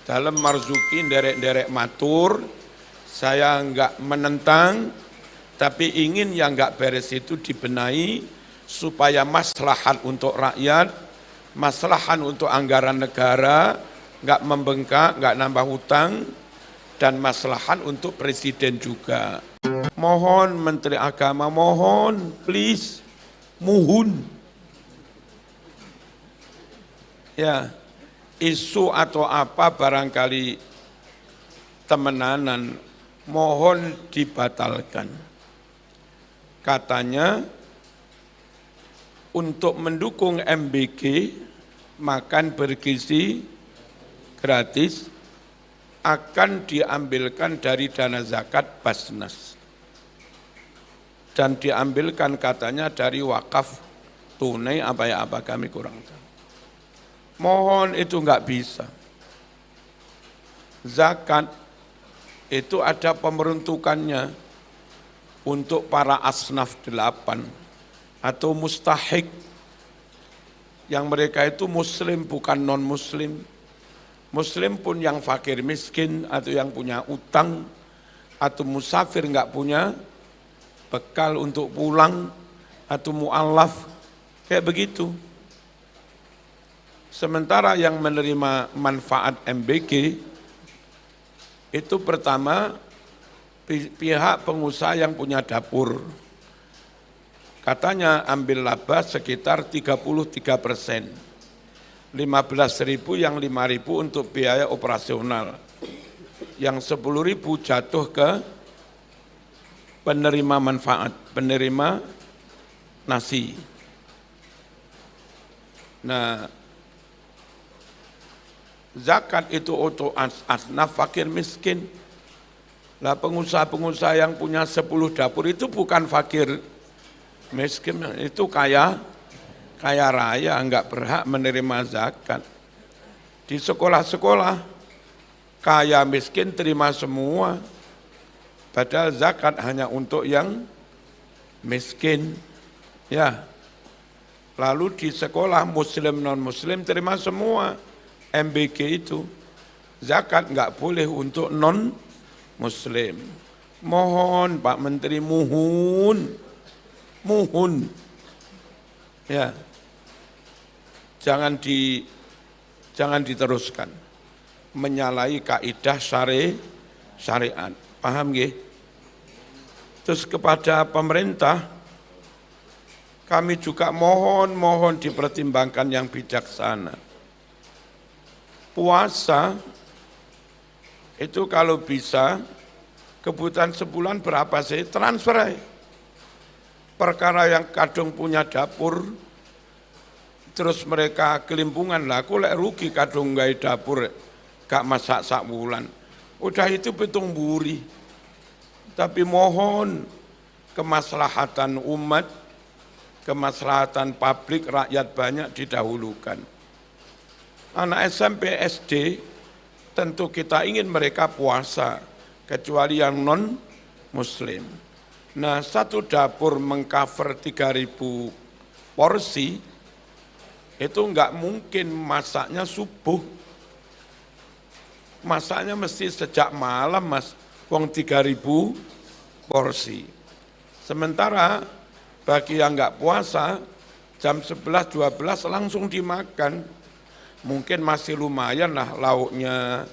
Dalam Marzuki nderek-nderek matur, saya enggak menentang, tapi ingin yang enggak beres itu dibenahi supaya maslahat untuk rakyat, maslahat untuk anggaran negara, enggak membengkak, enggak nambah hutang, dan maslahat untuk presiden juga. Mohon Menteri Agama, mohon, please, muhun. Ya, isu atau apa barangkali temenanan, mohon dibatalkan. Katanya untuk mendukung MBG makan bergizi gratis akan diambilkan dari dana zakat Basnas. Dan diambilkan katanya dari wakaf tunai apa kami kurang tahu. Mohon itu enggak bisa. Zakat itu ada pembentukannya untuk para asnaf 8 atau mustahik yang mereka itu muslim bukan non-muslim. Muslim pun yang fakir miskin atau yang punya utang atau musafir enggak punya bekal untuk pulang atau mu'allaf kayak begitu. Sementara yang menerima manfaat MBG itu pertama pihak pengusaha yang punya dapur. Katanya ambil laba sekitar 33%. 15.000 yang 5.000 untuk biaya operasional. Yang 10.000 jatuh ke penerima manfaat, penerima nasi. Nah, zakat itu untuk asnaf fakir miskin. Lah pengusaha-pengusaha yang punya 10 dapur itu bukan fakir miskin, itu kaya raya, enggak berhak menerima zakat. Di sekolah-sekolah, kaya miskin terima semua, padahal zakat hanya untuk yang miskin. Ya, lalu di sekolah muslim non-muslim terima semua. MBG itu, zakat enggak boleh untuk non-muslim. Mohon Pak Menteri, muhun. Ya, jangan diteruskan menyalahi kaidah syariat. Paham nggih? Terus kepada pemerintah kami juga mohon dipertimbangkan yang bijaksana. Puasa itu kalau bisa kebutuhan sebulan berapa sih? Transfer aja. Perkara yang kadung punya dapur terus mereka kelimpungan lah, aku lek rugi kadung gawe dapur gak masak sak bulan. Udah itu pitung buri. Tapi mohon kemaslahatan umat, kemaslahatan publik rakyat banyak didahulukan. Anak SMP, SD tentu kita ingin mereka puasa, kecuali yang non-muslim. Nah, satu dapur mengcover 3.000 porsi, itu enggak mungkin masaknya subuh. Masaknya mesti sejak malam, Mas, wong 3.000 porsi. Sementara bagi yang enggak puasa, jam 11-12 langsung dimakan. Mungkin masih lumayan lah lauknya,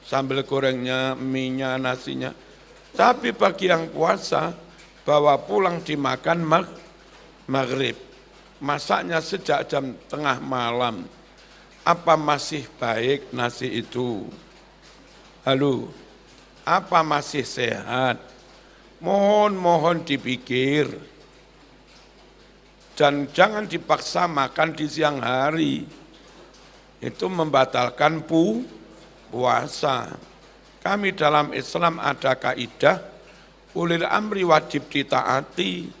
sambal gorengnya, mie-nya, nasinya. Tapi bagi yang puasa, bawa pulang dimakan maghrib. Masaknya sejak jam tengah malam. Apa masih baik nasi itu? Halo, apa masih sehat? Mohon dipikir. Dan jangan dipaksa makan di siang hari. Itu membatalkan puasa. Kami dalam Islam ada kaidah, ulil amri wajib ditaati,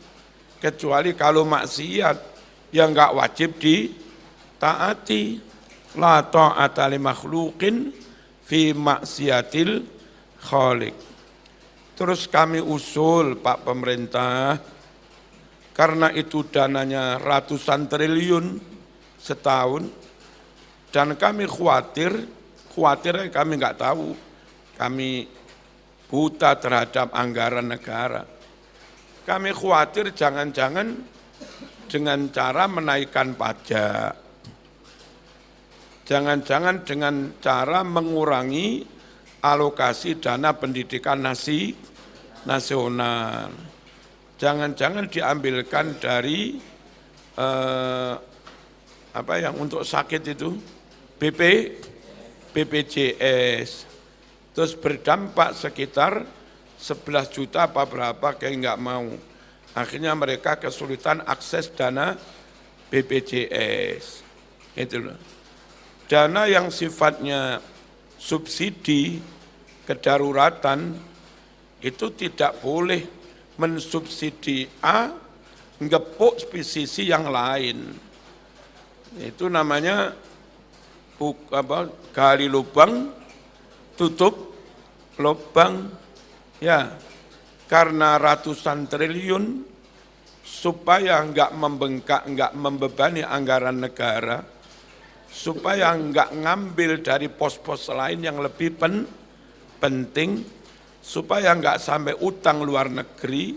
kecuali kalau maksiat yang enggak wajib ditaati. La ta'ata li makhluqin fi maksiatil khaliq. Terus kami usul Pak Pemerintah, karena itu dananya ratusan triliun setahun, dan kami khawatir Khawatir kami nggak tahu, kami buta terhadap anggaran negara. Kami khawatir jangan-jangan dengan cara menaikkan pajak, jangan-jangan dengan cara mengurangi alokasi dana pendidikan nasional, jangan-jangan diambilkan dari apa yang untuk sakit itu BPJS, terus berdampak sekitar 11 juta apa berapa kayak nggak mau. Akhirnya mereka kesulitan akses dana BPJS. Itu loh. Dana yang sifatnya subsidi kedaruratan itu tidak boleh mensubsidi A, ngepuk sisi yang lain. Itu namanya gali lubang, tutup lubang, ya. Karena ratusan triliun supaya enggak membengkak, enggak membebani anggaran negara, supaya enggak ngambil dari pos-pos lain yang lebih penting, supaya enggak sampai utang luar negeri,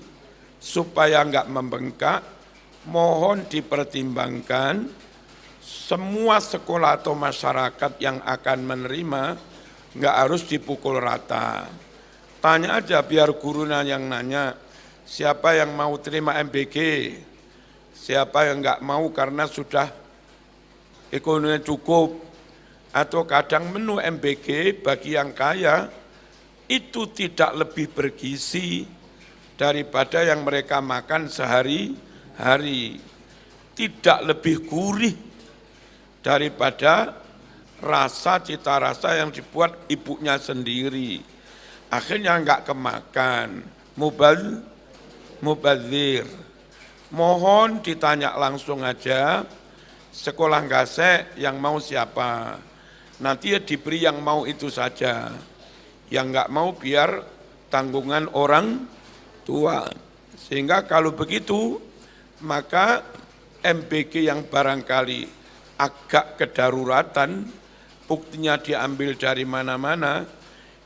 supaya enggak membengkak, mohon dipertimbangkan semua sekolah atau masyarakat yang akan menerima enggak harus dipukul rata. Tanya aja biar gurunya yang nanya, siapa yang mau terima MBG, siapa yang enggak mau karena sudah ekonominya cukup, atau kadang menu MBG bagi yang kaya itu tidak lebih bergizi daripada yang mereka makan sehari-hari, tidak lebih gurih daripada rasa cita rasa yang dibuat ibunya sendiri. Akhirnya enggak kemakan, mubazir. Mohon ditanya langsung aja, sekolah gasek yang mau siapa, nanti ya diberi yang mau itu saja, yang enggak mau biar tanggungan orang tua. Sehingga kalau begitu, maka MBG yang barangkali agak kedaruratan, buktinya diambil dari mana-mana,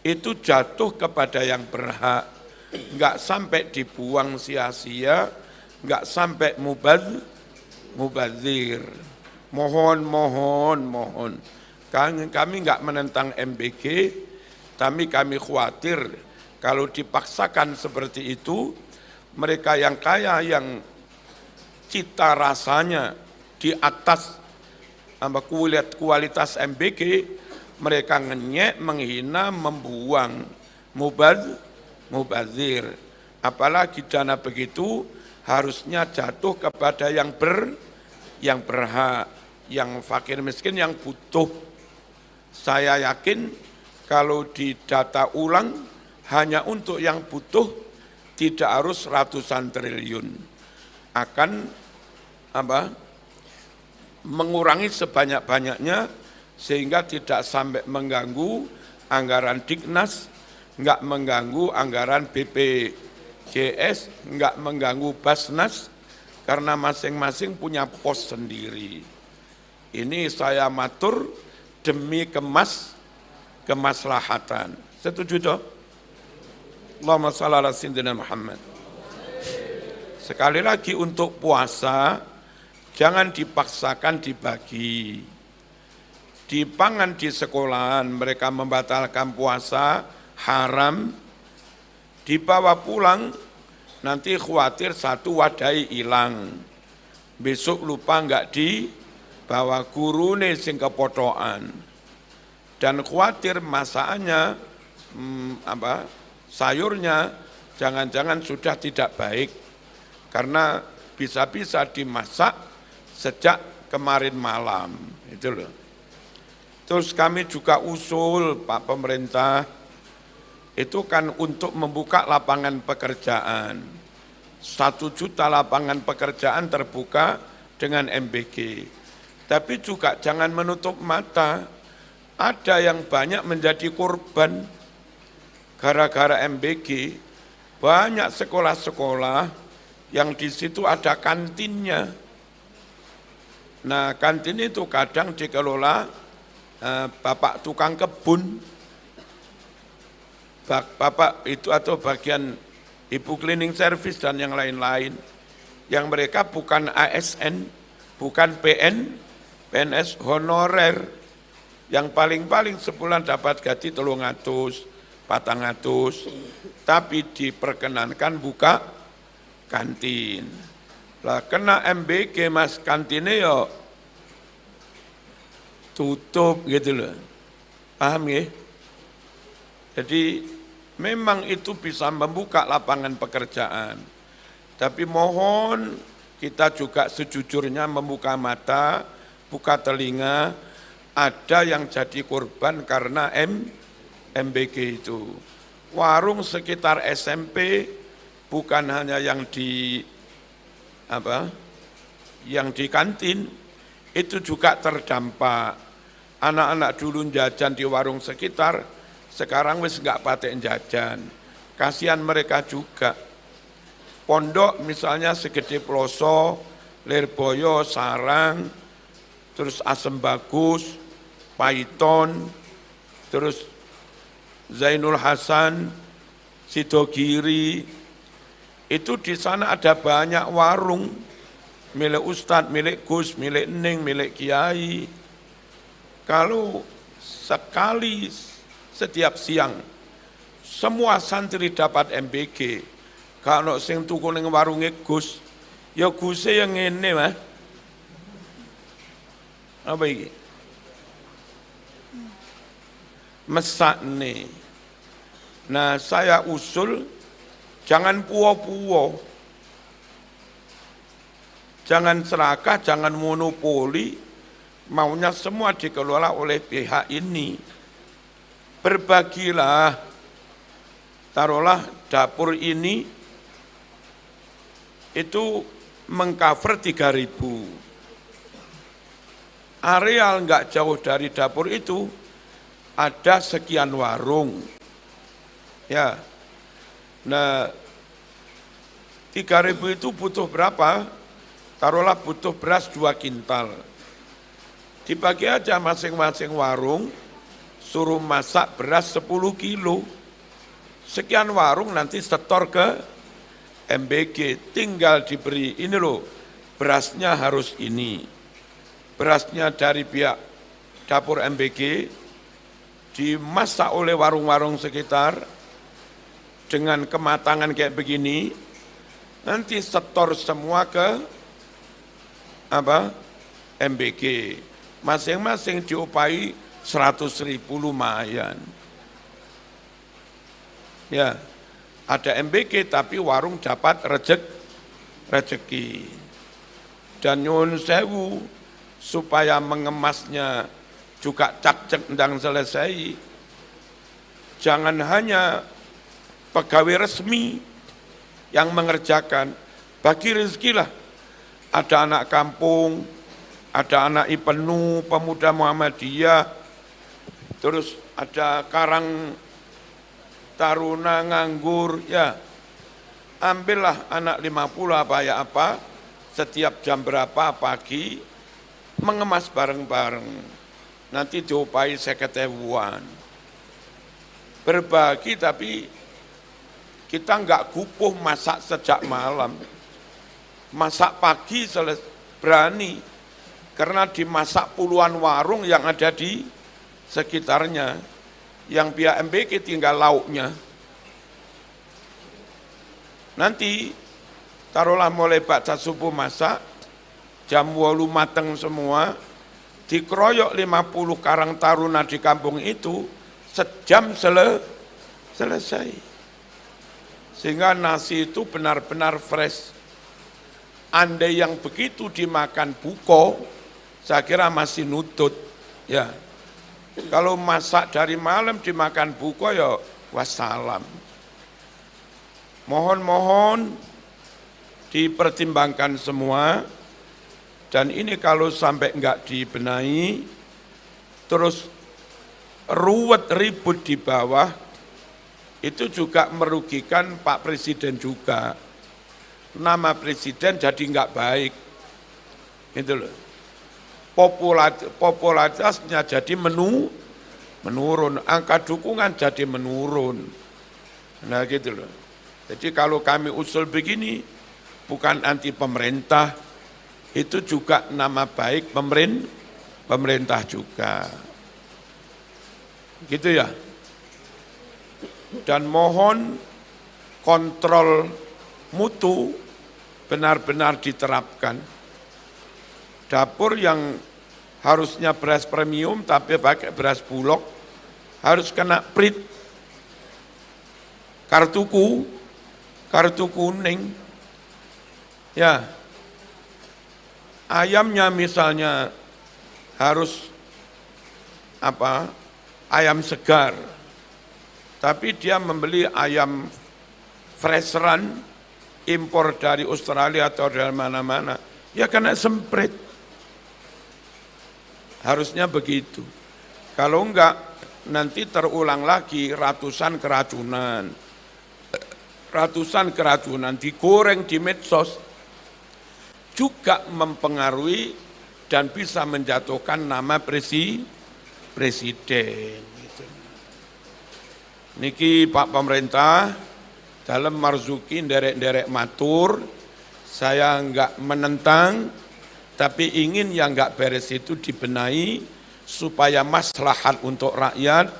itu jatuh kepada yang berhak, enggak sampai dibuang sia-sia, enggak sampai mubazir. Mohon. Kami enggak menentang MBG, tapi kami khawatir kalau dipaksakan seperti itu, mereka yang kaya, yang cita rasanya di atas kualitas MBG, mereka ngenyek, menghina, membuang, mubazir. Apalagi dana begitu harusnya jatuh kepada yang berhak, yang fakir miskin, yang butuh. Saya yakin kalau didata ulang hanya untuk yang butuh tidak harus ratusan triliun. Akan mengurangi sebanyak-banyaknya sehingga tidak sampai mengganggu anggaran Dignas, enggak mengganggu anggaran BPJS, enggak mengganggu Basnas, karena masing-masing punya pos sendiri. Ini saya matur demi kemaslahatan. Setuju toh? Allahumma shalli ala sayyidina Muhammad. Sekali lagi untuk puasa, jangan dipaksakan dibagi. Di pangan di sekolahan mereka membatalkan puasa, haram, dibawa pulang, nanti khawatir satu wadai hilang. Besok lupa enggak dibawa gurune sing kepotokan. Dan khawatir masakannya, sayurnya, jangan-jangan sudah tidak baik. Karena bisa-bisa dimasak sejak kemarin malam. Itu loh. Terus kami juga usul Pak Pemerintah, itu kan untuk membuka lapangan pekerjaan. 1 juta lapangan pekerjaan terbuka dengan MBG. Tapi juga jangan menutup mata, ada yang banyak menjadi korban gara-gara MBG. Banyak sekolah-sekolah yang di situ ada kantinnya. Nah, kantin itu kadang dikelola bapak tukang kebun, bapak itu atau bagian ibu cleaning service dan yang lain-lain, yang mereka bukan ASN, bukan PNS honorer, yang paling-paling sebulan dapat gaji 300, 400, tapi diperkenankan buka kantin. Lah kena MBG mas, kantinnya ya tutup gitu loh, paham ya? Jadi memang itu bisa membuka lapangan pekerjaan, tapi mohon kita juga sejujurnya membuka mata, buka telinga, ada yang jadi korban karena MBG itu. Warung sekitar SMP bukan hanya yang di kantin, itu juga terdampak. Anak-anak dulu jajan di warung sekitar, sekarang wis enggak patek jajan. Kasihan mereka juga. Pondok misalnya segede Ploso, Lirboyo, Sarang, terus Asem Bagus, Paiton, terus Zainul Hasan, Sidogiri, itu di sana ada banyak warung, milik Ustadz, milik Gus, milik Ning, milik Kiai. Kalau sekali setiap siang, semua santri dapat MBG, kalau sing tuku ning warunge Gus, ya Guse yang ngene mah. Apa iki? Mesakne. Nah, saya usul jangan puo-puo. Jangan serakah, jangan monopoli, maunya semua dikelola oleh pihak ini. Berbagilah, taruhlah dapur ini itu mengcover 3.000. Areal enggak jauh dari dapur itu ada sekian warung. Ya. Nah, 3.000 itu butuh berapa? Taruhlah butuh beras 2 kintal. Dibagi aja masing-masing warung, suruh masak beras 10 kilo. Sekian warung nanti setor ke MBG, tinggal diberi, ini loh, berasnya harus ini. Berasnya dari pihak dapur MBG, dimasak oleh warung-warung sekitar, dengan kematangan kayak begini, nanti setor semua ke MBG. Masing-masing diupahi 100.000 lumayan. Ya, ada MBG tapi warung dapat rezeki. Dan nyuwun sewu supaya mengemasnya juga cak-cek ndang selesai. Jangan hanya pegawai resmi yang mengerjakan, bagi rezekilah. Ada anak kampung, ada anak IPENU, pemuda Muhammadiyah, terus ada Karang Taruna nganggur, ya ambillah anak 50 apa ya apa, setiap jam berapa pagi, mengemas bareng-bareng, nanti diupahi 50.000-an. Berbagi tapi kita enggak kupuh masak sejak malam, masak pagi berani, karena dimasak puluhan warung yang ada di sekitarnya, yang pihak MBG tinggal lauknya. Nanti taruhlah mulai baca subuh masak, jam 8 mateng semua, dikeroyok 50 Karang Taruna di kampung itu, sejam selesai. Sehingga nasi itu benar-benar fresh. Andai yang begitu dimakan buko, saya kira masih nutut. Ya, kalau masak dari malam dimakan buko ya wassalam. Mohon dipertimbangkan semua, dan ini kalau sampai enggak dibenahi, terus ruwet ribut di bawah, itu juga merugikan Pak Presiden juga. Nama Presiden jadi enggak baik, gitu loh. popularitasnya jadi menurun, angka dukungan jadi menurun. Nah gitu loh. Jadi kalau kami usul begini, bukan anti pemerintah, itu juga nama baik pemerintah juga. Gitu ya. Dan mohon kontrol mutu benar-benar diterapkan. Dapur yang harusnya beras premium tapi pakai beras bulog harus kena prit, kartu kuning. Ya, ayamnya misalnya harus ayam segar, tapi dia membeli ayam fresh run, impor dari Australia atau dari mana-mana, ya kena semprit. Harusnya begitu. Kalau enggak, nanti terulang lagi ratusan keracunan digoreng di medsos, juga mempengaruhi dan bisa menjatuhkan nama presiden. Niki Pak Pemerintah, dalam marzuki nderek matur, saya enggak menentang, tapi ingin yang enggak beres itu dibenahi, supaya maslahat untuk rakyat,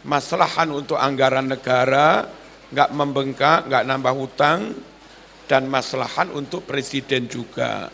maslahat untuk anggaran negara, enggak membengkak, enggak nambah hutang, dan maslahat untuk presiden juga.